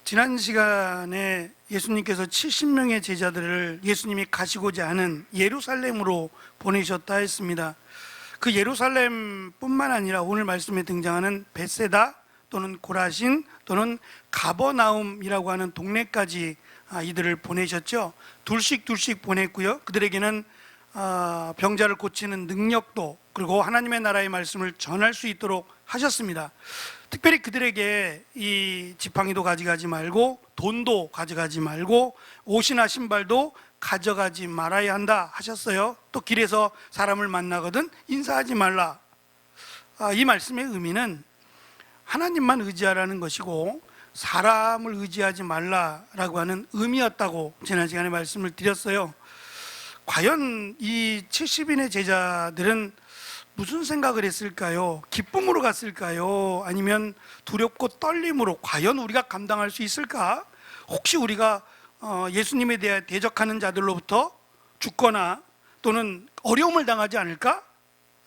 지난 시간에 예수님께서 70명의 제자들을 예수님이 가시고자 하는 예루살렘으로 보내셨다 했습니다. 그 예루살렘뿐만 아니라 오늘 말씀에 등장하는 벳세다 또는 고라신 또는 가버나움이라고 하는 동네까지 이들을 보내셨죠. 둘씩 보냈고요. 그들에게는 병자를 고치는 능력도, 그리고 하나님의 나라의 말씀을 전할 수 있도록 하셨습니다. 특별히 그들에게 이 지팡이도 가져가지 말고 돈도 가져가지 말고 옷이나 신발도 가져가지 말아야 한다 하셨어요. 또 길에서 사람을 만나거든 인사하지 말라. 이 말씀의 의미는 하나님만 의지하라는 것이고 사람을 의지하지 말라라고 하는 의미였다고 지난 시간에 말씀을 드렸어요. 과연 이 70인의 제자들은 무슨 생각을 했을까요? 기쁨으로 갔을까요? 아니면 두렵고 떨림으로 과연 우리가 감당할 수 있을까? 혹시 우리가 예수님에 대해 대적하는 자들로부터 죽거나 또는 어려움을 당하지 않을까?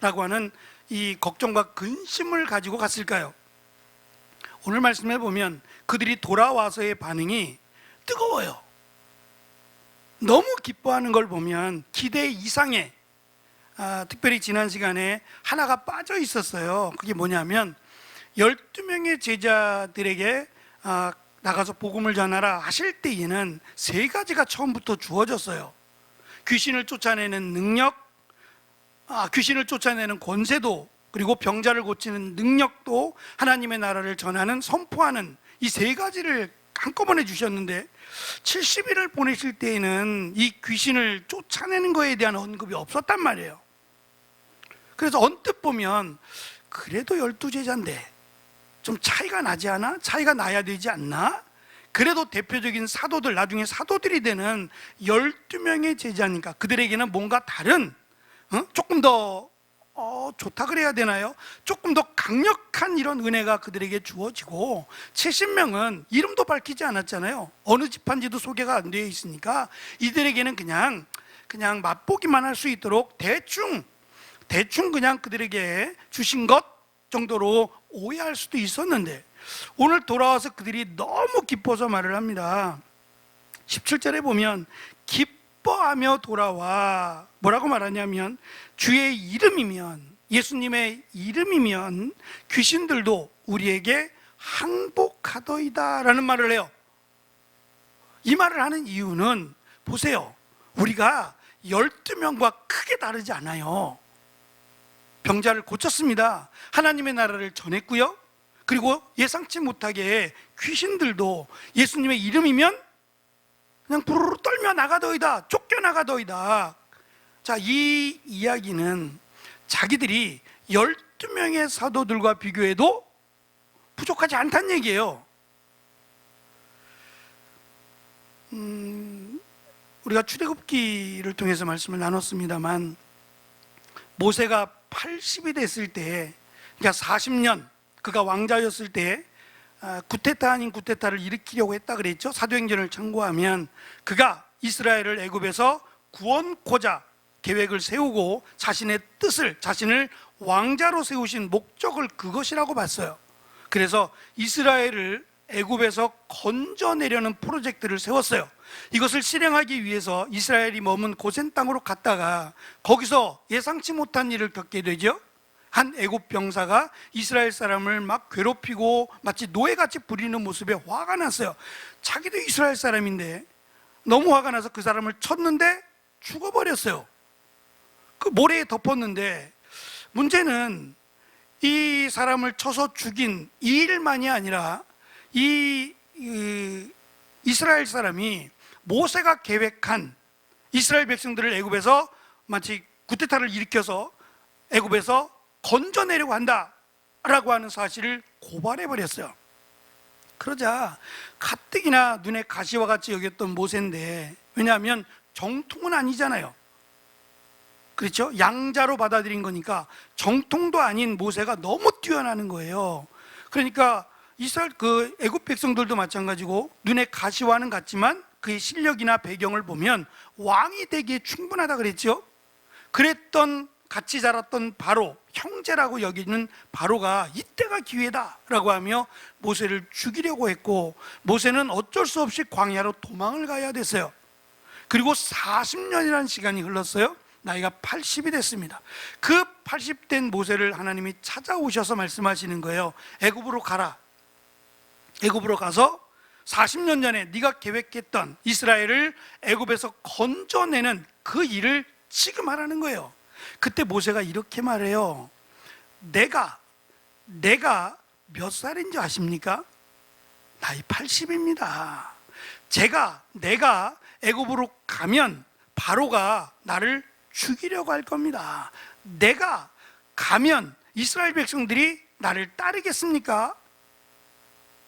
라고 하는 이 걱정과 근심을 가지고 갔을까요? 오늘 말씀해 보면 그들이 돌아와서의 반응이 뜨거워요. 너무 기뻐하는 걸 보면 기대 이상의 특별히 지난 시간에 하나가 빠져 있었어요. 그게 뭐냐면 12명의 제자들에게 나가서 복음을 전하라 하실 때에는 세 가지가 처음부터 주어졌어요. 귀신을 쫓아내는 능력, 귀신을 쫓아내는 권세도, 그리고 병자를 고치는 능력도, 하나님의 나라를 전하는 선포하는 이 세 가지를 한꺼번에 주셨는데 70일을 보내실 때에는 이 귀신을 쫓아내는 거에 대한 언급이 없었단 말이에요. 그래서 언뜻 보면 그래도 12제자인데 좀 차이가 나지 않아? 차이가 나야 되지 않나? 그래도 대표적인 사도들, 나중에 사도들이 되는 12명의 제자니까 그들에게는 뭔가 다른 조금 더 좋다 그래야 되나요? 조금 더 강력한 이런 은혜가 그들에게 주어지고 70명은 이름도 밝히지 않았잖아요. 어느 집한지도 소개가 안 되어 있으니까 이들에게는 그냥 맛보기만 할 수 있도록 대충 그냥 그들에게 주신 것 정도로 오해할 수도 있었는데 오늘 돌아와서 그들이 너무 기뻐서 말을 합니다. 17절에 보면 기뻐하며 돌아와 뭐라고 말하냐면 주의 이름이면, 예수님의 이름이면 귀신들도 우리에게 항복하더이다 라는 말을 해요. 이 말을 하는 이유는 보세요, 우리가 12명과 크게 다르지 않아요. 병자를 고쳤습니다. 하나님의 나라를 전했고요. 그리고 예상치 못하게 귀신들도 예수님의 이름이면 그냥 부르르 떨며 나가더이다, 쫓겨나가더이다. 자, 이 이야기는 자기들이 12명의 사도들과 비교해도 부족하지 않다는 얘기예요. 우리가 출애굽기를 통해서 말씀을 나눴습니다만 모세가 80이 됐을 때, 그러니까 40년 그가 왕자였을 때 구테타 아닌 구테타를 일으키려고 했다 그랬죠. 사도행전을 참고하면 그가 이스라엘을 애굽에서 구원코자 계획을 세우고 자신의 뜻을, 자신을 왕자로 세우신 목적을 그것이라고 봤어요. 그래서 이스라엘을 애굽에서 건져내려는 프로젝트를 세웠어요. 이것을 실행하기 위해서 이스라엘이 머문 고센 땅으로 갔다가 거기서 예상치 못한 일을 겪게 되죠. 한 애굽 병사가 이스라엘 사람을 막 괴롭히고 마치 노예같이 부리는 모습에 화가 났어요. 자기도 이스라엘 사람인데 너무 화가 나서 그 사람을 쳤는데 죽어버렸어요. 그 모래에 덮었는데 문제는 이 사람을 쳐서 죽인 이 일만이 아니라 이 이스라엘 사람이 모세가 계획한 이스라엘 백성들을 애굽에서 마치 구테타를 일으켜서 애굽에서 건져내려고 한다라고 하는 사실을 고발해버렸어요. 그러자 가뜩이나 눈에 가시와 같이 여겼던 모세인데, 왜냐하면 정통은 아니잖아요. 그렇죠? 양자로 받아들인 거니까 정통도 아닌 모세가 너무 뛰어나는 거예요. 그러니까 이스라엘 애굽 백성들도 마찬가지고 눈에 가시와는 같지만 그의 실력이나 배경을 보면 왕이 되기에 충분하다 그랬죠. 그랬던 같이 자랐던 바로 형제라고 여기는 바로가 이때가 기회다라고 하며 모세를 죽이려고 했고, 모세는 어쩔 수 없이 광야로 도망을 가야 됐어요. 그리고 40년이라는 시간이 흘렀어요. 나이가 80이 됐습니다. 그 80된 모세를 하나님이 찾아오셔서 말씀하시는 거예요. 애굽으로 가라. 애굽으로 가서 40년 전에 네가 계획했던 이스라엘을 애굽에서 건져내는 그 일을 지금 하라는 거예요. 그때 모세가 이렇게 말해요. 내가 몇 살인지 아십니까? 나이 80입니다. 내가 애굽으로 가면 바로가 나를 죽이려고 할 겁니다. 내가 가면 이스라엘 백성들이 나를 따르겠습니까?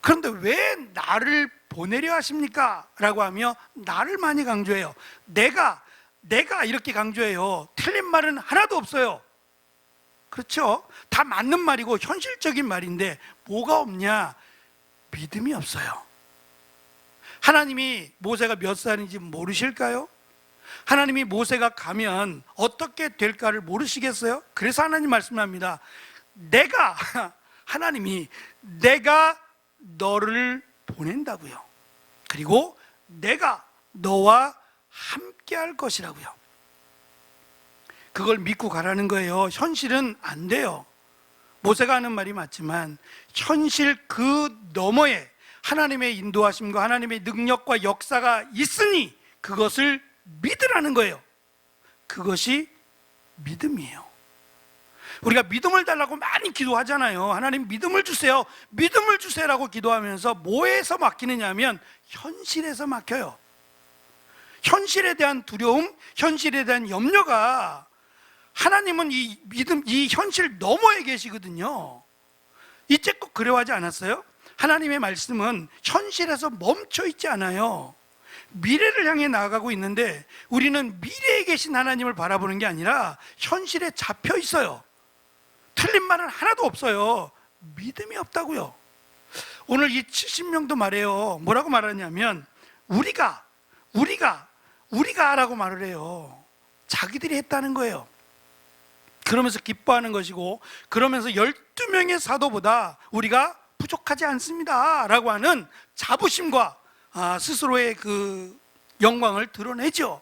그런데 왜 나를 보내려 하십니까? 라고 하며 나를 많이 강조해요. 내가 이렇게 강조해요. 틀린 말은 하나도 없어요. 그렇죠? 다 맞는 말이고 현실적인 말인데 뭐가 없냐? 믿음이 없어요. 하나님이 모세가 몇 살인지 모르실까요? 하나님이 모세가 가면 어떻게 될까를 모르시겠어요? 그래서 하나님 말씀합니다. 하나님이 내가 너를 보낸다고요. 그리고 내가 너와 함께 할 것이라고요. 그걸 믿고 가라는 거예요. 현실은 안 돼요. 모세가 하는 말이 맞지만 현실 그 너머에 하나님의 인도하심과 하나님의 능력과 역사가 있으니 그것을 믿으라는 거예요. 그것이 믿음이에요. 우리가 믿음을 달라고 많이 기도하잖아요. 하나님 믿음을 주세요, 믿음을 주세요라고 기도하면서 뭐에서 막히느냐 하면 현실에서 막혀요. 현실에 대한 두려움, 현실에 대한 염려가, 하나님은 이 믿음, 이 현실 너머에 계시거든요. 이제 꼭 그려하지 않았어요? 하나님의 말씀은 현실에서 멈춰 있지 않아요. 미래를 향해 나아가고 있는데 우리는 미래에 계신 하나님을 바라보는 게 아니라 현실에 잡혀 있어요. 틀린 말은 하나도 없어요. 믿음이 없다고요. 오늘 이 70명도 말해요. 뭐라고 말하냐면 우리가 라고 말을 해요. 자기들이 했다는 거예요. 그러면서 기뻐하는 것이고, 그러면서 12명의 사도보다 우리가 부족하지 않습니다 라고 하는 자부심과 스스로의 그 영광을 드러내죠.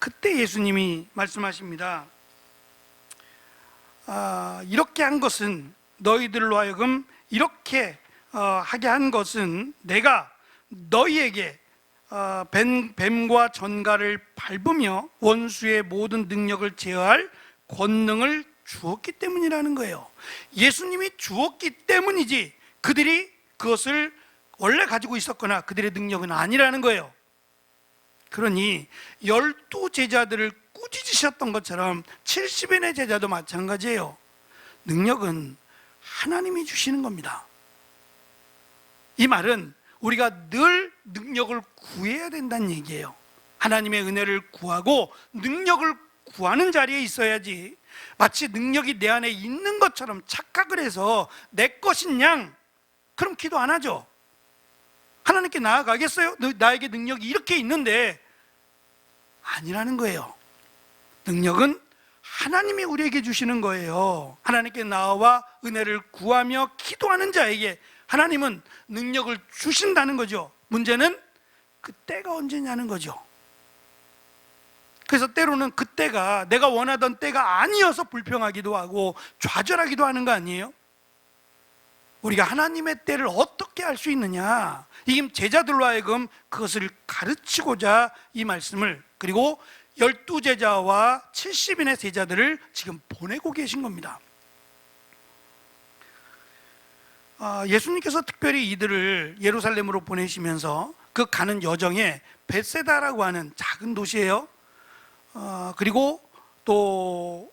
그때 예수님이 말씀하십니다. 이렇게 한 것은, 너희들로 하여금 이렇게 하게 한 것은 내가 너희에게 뱀과 전갈을 밟으며 원수의 모든 능력을 제어할 권능을 주었기 때문이라는 거예요. 예수님이 주었기 때문이지 그들이 그것을 원래 가지고 있었거나 그들의 능력은 아니라는 거예요. 그러니 12 제자들을 꾸짖으셨던 것처럼 70인의 제자도 마찬가지예요. 능력은 하나님이 주시는 겁니다. 이 말은 우리가 늘 능력을 구해야 된다는 얘기예요. 하나님의 은혜를 구하고 능력을 구하는 자리에 있어야지, 마치 능력이 내 안에 있는 것처럼 착각을 해서 내 것인 양, 그럼 기도 안 하죠. 하나님께 나아가겠어요? 나에게 능력이 이렇게 있는데, 아니라는 거예요. 능력은 하나님이 우리에게 주시는 거예요. 하나님께 나와 은혜를 구하며 기도하는 자에게 하나님은 능력을 주신다는 거죠. 문제는 그 때가 언제냐는 거죠. 그래서 때로는 그 때가 내가 원하던 때가 아니어서 불평하기도 하고 좌절하기도 하는 거 아니에요? 우리가 하나님의 때를 어떻게 알 수 있느냐, 이 제자들로 하여금 그것을 가르치고자 이 말씀을, 그리고 12 제자와 70인의 제자들을 지금 보내고 계신 겁니다. 예수님께서 특별히 이들을 예루살렘으로 보내시면서 그 가는 여정에 벳세다라고 하는 작은 도시예요. 그리고 또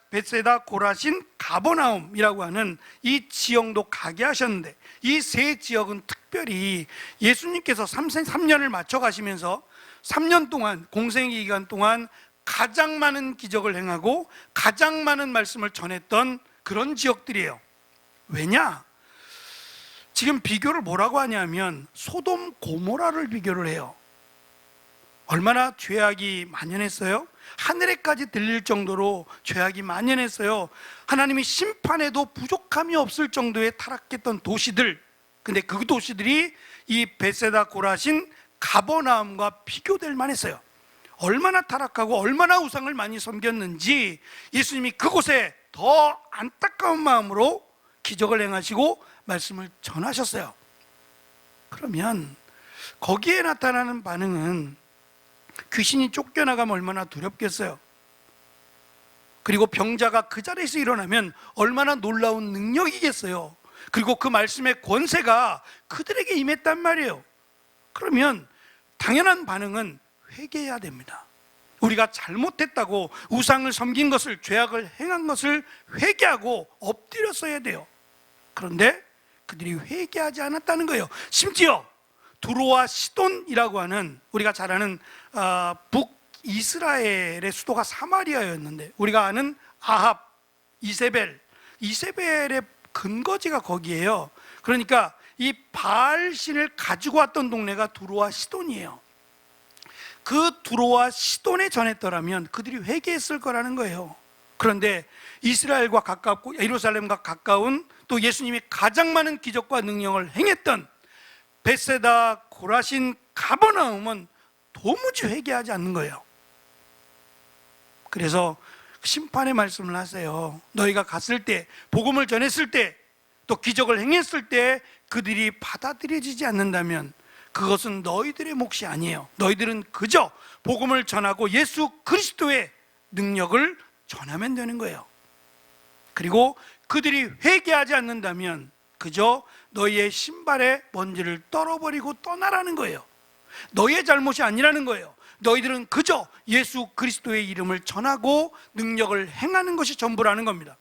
벳세다, 고라신, 가버나움이라고 하는 이 지역도 가게 하셨는데, 이 세 지역은 특별히 예수님께서 3년을 맞춰 가시면서 3년 동안, 공생의 기간 동안 가장 많은 기적을 행하고 가장 많은 말씀을 전했던 그런 지역들이에요. 왜냐? 지금 비교를 뭐라고 하냐면 소돔 고모라를 비교를 해요. 얼마나 죄악이 만연했어요? 하늘에까지 들릴 정도로 죄악이 만연했어요. 하나님이 심판에도 부족함이 없을 정도의 타락했던 도시들, 근데 그 도시들이 이 벳세다 고라신 가버나움과 비교될 만했어요. 얼마나 타락하고 얼마나 우상을 많이 섬겼는지 예수님이 그곳에 더 안타까운 마음으로 기적을 행하시고 말씀을 전하셨어요. 그러면 거기에 나타나는 반응은 귀신이 쫓겨나가면 얼마나 두렵겠어요. 그리고 병자가 그 자리에서 일어나면 얼마나 놀라운 능력이겠어요. 그리고 그 말씀의 권세가 그들에게 임했단 말이에요. 그러면 당연한 반응은 회개해야 됩니다. 우리가 잘못했다고 우상을 섬긴 것을, 죄악을 행한 것을 회개하고 엎드렸어야 돼요. 그런데 그들이 회개하지 않았다는 거예요. 심지어 두로와 시돈이라고 하는, 우리가 잘 아는 북이스라엘의 수도가 사마리아였는데, 우리가 아는 아합, 이세벨의 근거지가 거기에요. 그러니까 이 바알신을 가지고 왔던 동네가 두로와 시돈이에요. 그 두로와 시돈에 전했더라면 그들이 회개했을 거라는 거예요. 그런데 이스라엘과 가깝고 예루살렘과 가까운, 또 예수님이 가장 많은 기적과 능력을 행했던 벳세다 고라신 가버나움은 도무지 회개하지 않는 거예요. 그래서 심판의 말씀을 하세요. 너희가 갔을 때, 복음을 전했을 때, 또 기적을 행했을 때 그들이 받아들여지지 않는다면 그것은 너희들의 몫이 아니에요. 너희들은 그저 복음을 전하고 예수 그리스도의 능력을 전하면 되는 거예요. 그리고 그들이 회개하지 않는다면 그저 너희의 신발의 먼지를 떨어버리고 떠나라는 거예요. 너희의 잘못이 아니라는 거예요. 너희들은 그저 예수 그리스도의 이름을 전하고 능력을 행하는 것이 전부라는 겁니다.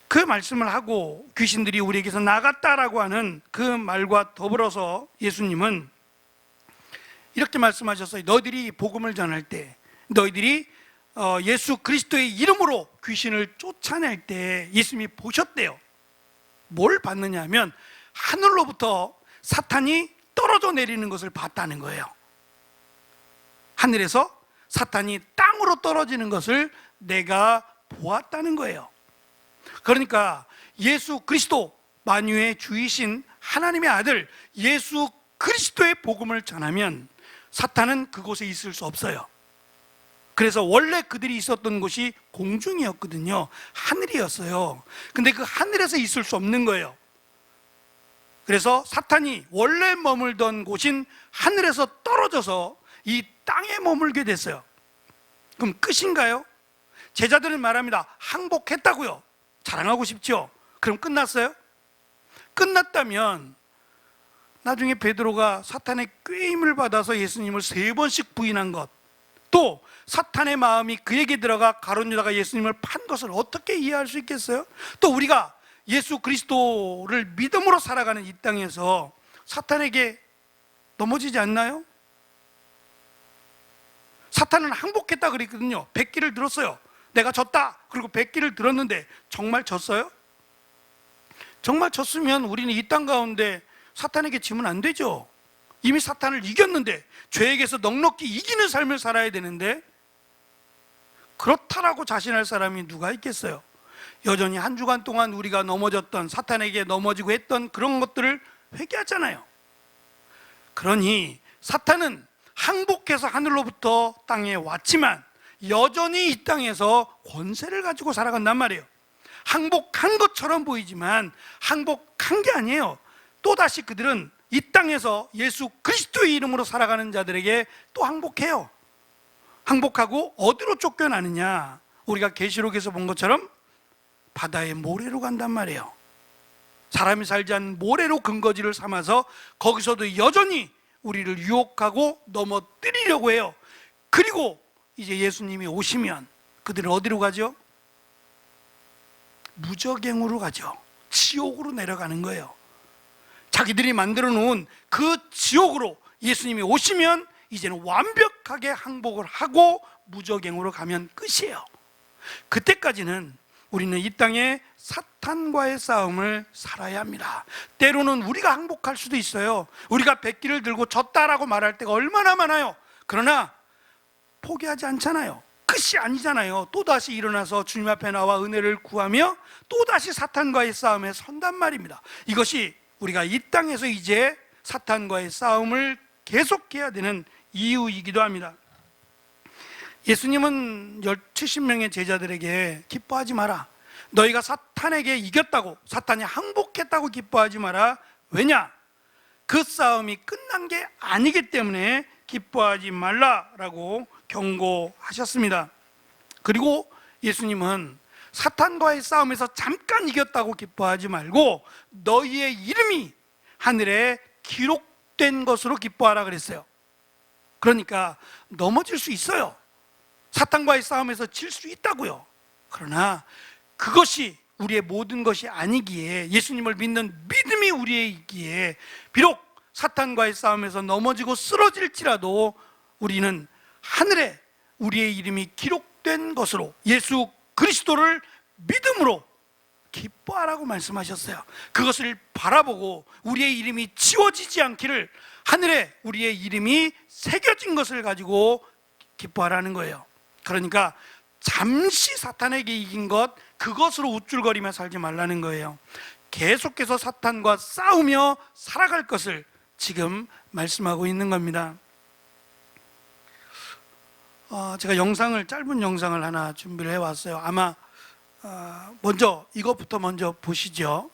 그 말씀을 하고 귀신들이 우리에게서 나갔다라고 하는 그 말과 더불어서 예수님은 이렇게 말씀하셨어요. 너희들이 복음을 전할 때, 너희들이 예수 그리스도의 이름으로 귀신을 쫓아낼 때 예수님이 보셨대요. 뭘 봤느냐 하면 하늘로부터 사탄이 떨어져 내리는 것을 봤다는 거예요. 하늘에서 사탄이 땅으로 떨어지는 것을 내가 보았다는 거예요. 그러니까 예수 그리스도, 만유의 주이신 하나님의 아들 예수 그리스도의 복음을 전하면 사탄은 그곳에 있을 수 없어요. 그래서 원래 그들이 있었던 곳이 공중이었거든요. 하늘이었어요. 근데 그 하늘에서 있을 수 없는 거예요. 그래서 사탄이 원래 머물던 곳인 하늘에서 떨어져서 이 땅에 머물게 됐어요. 그럼 끝인가요? 제자들은 말합니다. 항복했다고요. 자랑하고 싶죠? 그럼 끝났어요? 끝났다면 나중에 베드로가 사탄의 꾀임을 받아서 예수님을 3번씩 부인한 것, 또 사탄의 마음이 그에게 들어가 가룟 유다가 예수님을 판 것을 어떻게 이해할 수 있겠어요? 또 우리가 예수 그리스도를 믿음으로 살아가는 이 땅에서 사탄에게 넘어지지 않나요? 사탄은 항복했다 그랬거든요. 100기를 들었어요. 내가 졌다. 그리고 100기를 들었는데 정말 졌어요? 정말 졌으면 우리는 이 땅 가운데 사탄에게 지면 안 되죠. 이미 사탄을 이겼는데, 죄에게서 넉넉히 이기는 삶을 살아야 되는데, 그렇다라고 자신할 사람이 누가 있겠어요? 여전히 한 주간 동안 우리가 넘어졌던, 사탄에게 넘어지고 했던 그런 것들을 회개하잖아요. 그러니 사탄은 항복해서 하늘로부터 땅에 왔지만 여전히 이 땅에서 권세를 가지고 살아간단 말이에요. 항복한 것처럼 보이지만 항복한 게 아니에요. 또다시 그들은 이 땅에서 예수 그리스도의 이름으로 살아가는 자들에게 또 항복해요. 항복하고 어디로 쫓겨나느냐? 우리가 계시록에서 본 것처럼 바다의 모래로 간단 말이에요. 사람이 살지 않는 모래로 근거지를 삼아서 거기서도 여전히 우리를 유혹하고 넘어뜨리려고 해요. 그리고 이제 예수님이 오시면 그들은 어디로 가죠? 무저갱으로 가죠. 지옥으로 내려가는 거예요. 자기들이 만들어 놓은 그 지옥으로 예수님이 오시면 이제는 완벽하게 항복을 하고 무저갱으로 가면 끝이에요. 그때까지는 우리는 이 땅에 사탄과의 싸움을 살아야 합니다. 때로는 우리가 항복할 수도 있어요. 우리가 백기를 들고 졌다라고 말할 때가 얼마나 많아요. 그러나 포기하지 않잖아요. 끝이 아니잖아요. 또다시 일어나서 주님 앞에 나와 은혜를 구하며 또다시 사탄과의 싸움에 선단 말입니다. 이것이 우리가 이 땅에서 이제 사탄과의 싸움을 계속해야 되는 이유이기도 합니다. 예수님은 70명의 제자들에게 기뻐하지 마라, 너희가 사탄에게 이겼다고, 사탄이 항복했다고 기뻐하지 마라. 왜냐? 그 싸움이 끝난 게 아니기 때문에 기뻐하지 말라라고 경고하셨습니다. 그리고 예수님은 사탄과의 싸움에서 잠깐 이겼다고 기뻐하지 말고 너희의 이름이 하늘에 기록된 것으로 기뻐하라 그랬어요. 그러니까 넘어질 수 있어요. 사탄과의 싸움에서 질 수 있다고요. 그러나 그것이 우리의 모든 것이 아니기에, 예수님을 믿는 믿음이 우리에게 비록 사탄과의 싸움에서 넘어지고 쓰러질지라도 우리는 하늘에 우리의 이름이 기록된 것으로, 예수 그리스도를 믿음으로 기뻐하라고 말씀하셨어요. 그것을 바라보고 우리의 이름이 지워지지 않기를, 하늘에 우리의 이름이 새겨진 것을 가지고 기뻐하라는 거예요. 그러니까 잠시 사탄에게 이긴 것, 그것으로 우쭐거리며 살지 말라는 거예요. 계속해서 사탄과 싸우며 살아갈 것을 지금 말씀하고 있는 겁니다. 제가 짧은 영상을 하나 준비를 해왔어요. 아마 이것부터 먼저 보시죠.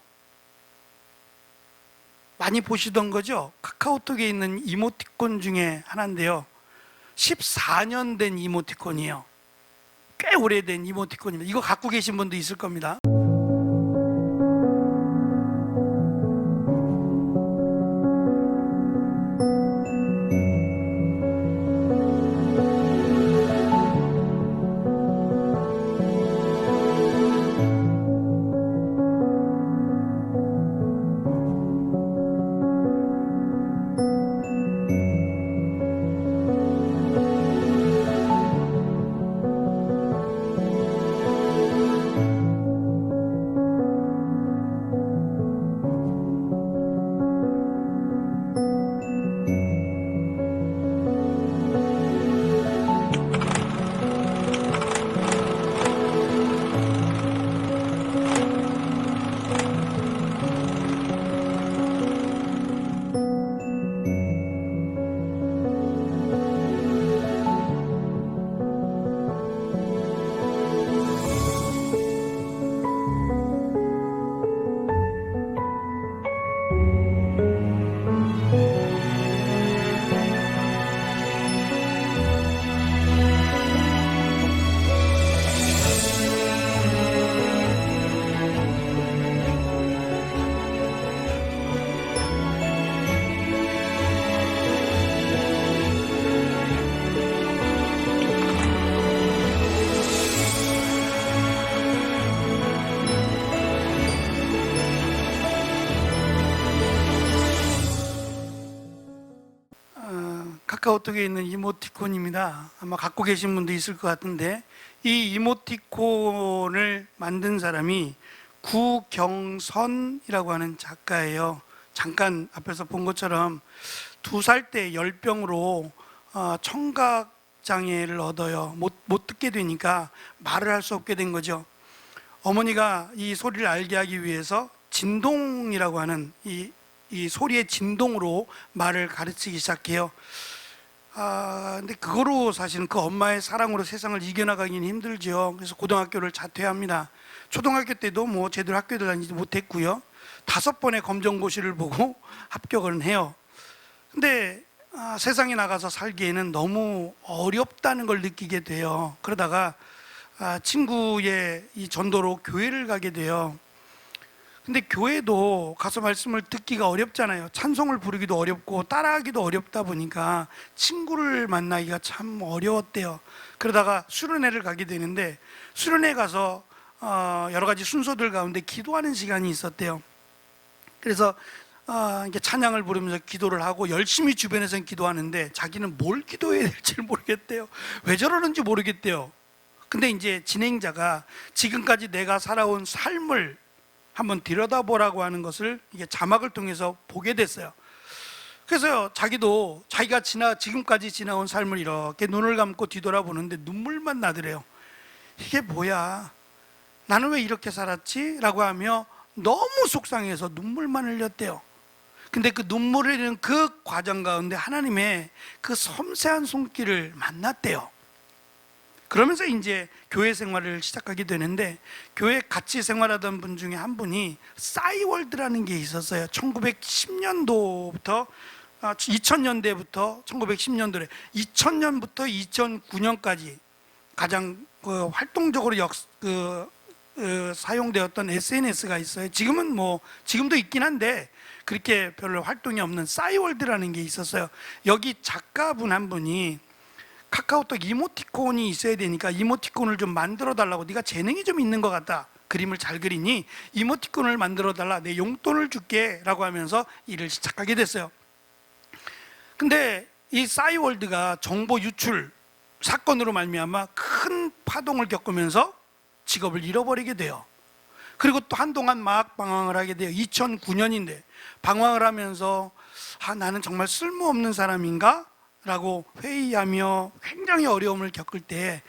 많이 보시던 거죠? 카카오톡에 있는 이모티콘 중에 하나인데요, 14년 된 이모티콘이에요. 꽤 오래된 이모티콘입니다. 이거 갖고 계신 분도 있을 겁니다. 카카오톡에 있는 이모티콘입니다. 아마 갖고 계신 분도 있을 것 같은데, 이 이모티콘을 만든 사람이 구경선이라고 하는 작가예요. 잠깐 앞에서 본 것처럼 2살 때 열병으로 청각 장애를 얻어요. 못 듣게 되니까 말을 할 수 없게 된 거죠. 어머니가 이 소리를 알게 하기 위해서 진동이라고 하는 이 소리의 진동으로 말을 가르치기 시작해요. 근데 그거로 사실은 그 엄마의 사랑으로 세상을 이겨나가기는 힘들죠. 그래서 고등학교를 자퇴합니다. 초등학교 때도 제대로 학교를 다니지 못했고요. 5번의 검정고시를 보고 합격을 해요. 근데 세상에 나가서 살기에는 너무 어렵다는 걸 느끼게 돼요. 그러다가 친구의 이 전도로 교회를 가게 돼요. 근데 교회도 가서 말씀을 듣기가 어렵잖아요. 찬송을 부르기도 어렵고 따라하기도 어렵다 보니까 친구를 만나기가 참 어려웠대요. 그러다가 수련회를 가게 되는데, 수련회 가서 여러 가지 순서들 가운데 기도하는 시간이 있었대요. 그래서 이렇게 찬양을 부르면서 기도를 하고 열심히 주변에서는 기도하는데 자기는 뭘 기도해야 될지 모르겠대요. 왜 저러는지 모르겠대요. 근데 이제 진행자가 지금까지 내가 살아온 삶을 한번 들여다보라고 하는 것을 이게 자막을 통해서 보게 됐어요. 그래서 자기도 자기가 지금까지 지나온 삶을 이렇게 눈을 감고 뒤돌아보는데 눈물만 나더래요. 이게 뭐야? 나는 왜 이렇게 살았지? 라고 하며 너무 속상해서 눈물만 흘렸대요. 근데 그 눈물 흘리는 그 과정 가운데 하나님의 그 섬세한 손길을 만났대요. 그러면서 이제 교회 생활을 시작하게 되는데, 교회 같이 생활하던 분 중에 한 분이 싸이월드라는 게 있었어요. 1910년도부터 2000년대부터 1910년도에 2000년부터 2009년까지 가장 활동적으로 사용되었던 SNS가 있어요. 지금도 있긴 한데 그렇게 별로 활동이 없는 싸이월드라는 게 있었어요. 여기 작가분 한 분이 카카오톡 이모티콘이 있어야 되니까 이모티콘을 좀 만들어 달라고, 네가 재능이 좀 있는 것 같다, 그림을 잘 그리니 이모티콘을 만들어 달라, 내 용돈을 줄게 라고 하면서 일을 시작하게 됐어요. 근데 이 싸이월드가 정보 유출 사건으로 말미암아 큰 파동을 겪으면서 직업을 잃어버리게 돼요. 그리고 또 한동안 막 방황을 하게 돼요. 2009년인데 방황을 하면서 나는 정말 쓸모없는 사람인가? 라고 회의하며 굉장히 어려움을 겪을 때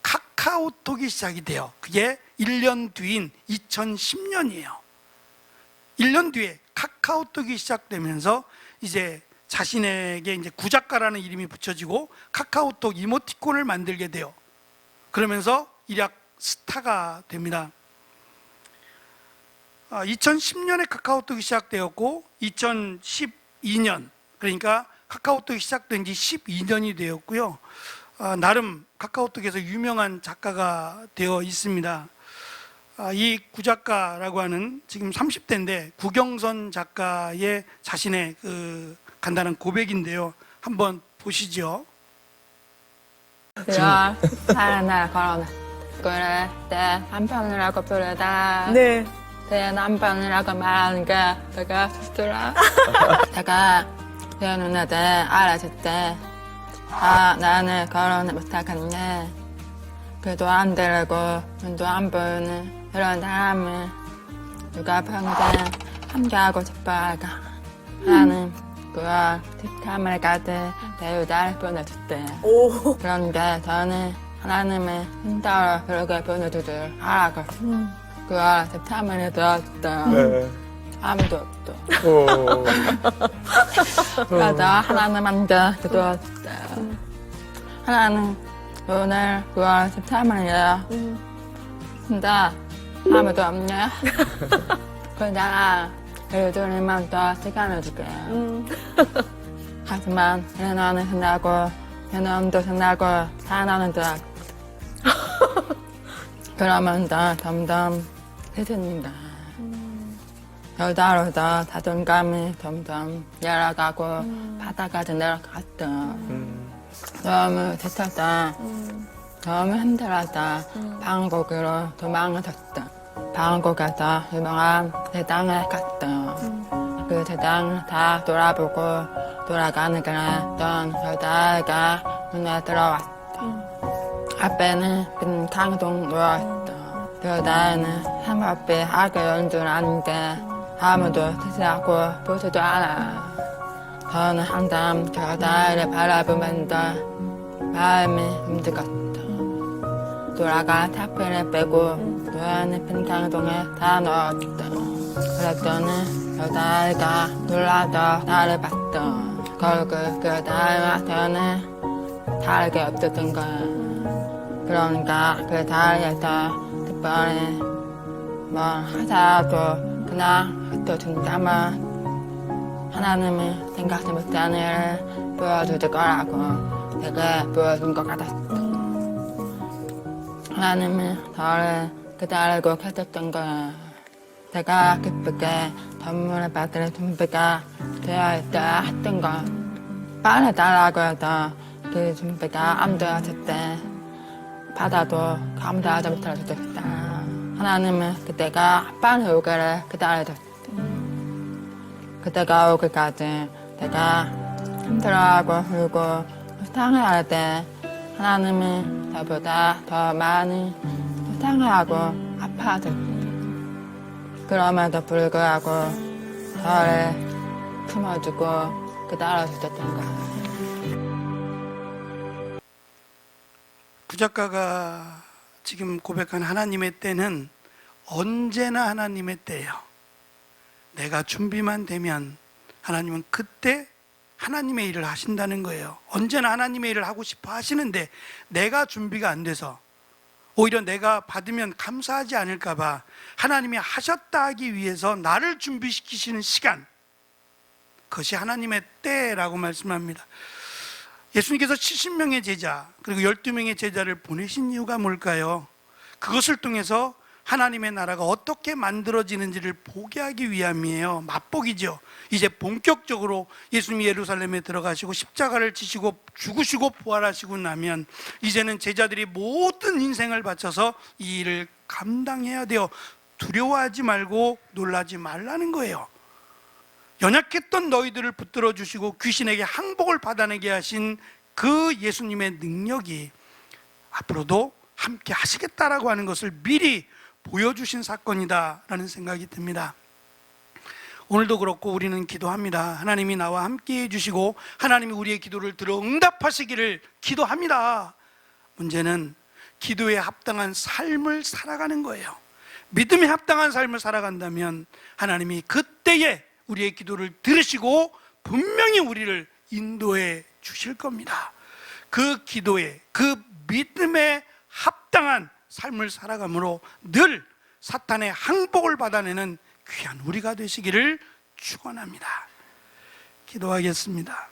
카카오톡이 시작이 돼요. 그게 1년 뒤인 2010년이에요. 1년 뒤에 카카오톡이 시작되면서 이제 자신에게 이제 구작가라는 이름이 붙여지고 카카오톡 이모티콘을 만들게 돼요. 그러면서 일약 스타가 됩니다. 2010년에 카카오톡이 시작되었고 2012년, 그러니까 카카오톡이 시작된 지 12년이 되었고요. 나름 카카오톡에서 유명한 작가가 되어 있습니다. 이 구작가라고 하는 지금 30대인데 구경선 작가의 자신의 그 간단한 고백인데요. 한번 보시죠. 들어 살아나 걸어나 그래 내 남편이라고 부르다. 네. 내 남편이라고 말하는 게 내가 스스로 내가 내 누나들 알아줄 때 나는 결혼을 못하겠네. 그래도 안 되려고 눈도 안 보이는 이런 사람을 누가 평생 함께하고 싶어할까. 나는 그걸 뒷담을 가듯 내 여자를 보내줬대. 오. 그런데 저는 하나님의 힘따라 그렇게 보내주길 하라고 그걸 뒷담을 들었다. 네. 아무도 없다. 오. 그래서 하나님한테 기도했다. 하나님 오늘 9월 13일이야. 근데 아무도 없냐? 그냥 일주일만 더 시간을 줄게. 하지만 내 너는 신나고 내 놈도 신나고 사나는 듯. 그러면 더 점점 세진다. 여자로서 자존감이 점점 열어가고 바닥까지 내려갔다. 너무 지쳤다. 너무 힘들었다. 방콕으로 도망을 쳤다. 방콕에서 유명한 대당에 갔다. 그 대당 다 돌아보고 돌아가는 길에 어떤 여자애가 눈에 들어왔다. 앞에는 빈 강동 누워있다. 그 여자애는 힘없이 하게 연줄 아는데 아무도 지지하고 보지도 않아. 저는 항상 그 여자애를 바라보면서 마음이 움직였다. 돌아가 타피를 빼고 노안의 빈 강동에 다 넣었다. 그랬더니 여자애가 놀라서 나를 봤다. 결국 그 여자애와 저는 다르게 없었던 거야. 그러니까 그 자리에서 특별히 뭘 하자도 그냥 흩어진다면 하나님이 생각지 못한 일을 보여줄 거라고 내게 보여준 것 같았어. 하나님이 저를 기다리고 계셨던 거야. 내가 기쁘게 선물을 받을 준비가 되어 있다 했던 거. 빨리 달라고 해도 그 준비가 안 되었을 때 받아도 감당하지 못할 수도 있다. 하나님은 그때가 빨리 오기를 기다려줬다. 그때가 오기까지 내가 힘들어하고 울고 상해할 때 하나님은 저보다 더 많이 상하고 아파하셨어요. 그럼에도 불구하고 저를 품어주고 따라주셨던 거예요. 구작가가 지금 고백한 하나님의 때는 언제나 하나님의 때예요. 내가 준비만 되면 하나님은 그때 하나님의 일을 하신다는 거예요. 언제나 하나님의 일을 하고 싶어 하시는데 내가 준비가 안 돼서 오히려 내가 받으면 감사하지 않을까 봐 하나님이 하셨다 하기 위해서 나를 준비시키시는 시간, 그것이 하나님의 때라고 말씀합니다. 예수님께서 70명의 제자 그리고 12명의 제자를 보내신 이유가 뭘까요? 그것을 통해서 하나님의 나라가 어떻게 만들어지는지를 보게 하기 위함이에요. 맛보기죠. 이제 본격적으로 예수님이 예루살렘에 들어가시고 십자가를 지시고 죽으시고 부활하시고 나면 이제는 제자들이 모든 인생을 바쳐서 이 일을 감당해야 돼요. 두려워하지 말고 놀라지 말라는 거예요. 연약했던 너희들을 붙들어 주시고 귀신에게 항복을 받아내게 하신 그 예수님의 능력이 앞으로도 함께 하시겠다라고 하는 것을 미리 보여주신 사건이다라는 생각이 듭니다. 오늘도 그렇고 우리는 기도합니다. 하나님이 나와 함께 해주시고 하나님이 우리의 기도를 들어 응답하시기를 기도합니다. 문제는 기도에 합당한 삶을 살아가는 거예요. 믿음에 합당한 삶을 살아간다면 하나님이 그때에 우리의 기도를 들으시고 분명히 우리를 인도해 주실 겁니다. 그 기도에, 그 믿음에 합당한 삶을 살아감으로 늘 사탄의 항복을 받아내는 귀한 우리가 되시기를 축원합니다. 기도하겠습니다.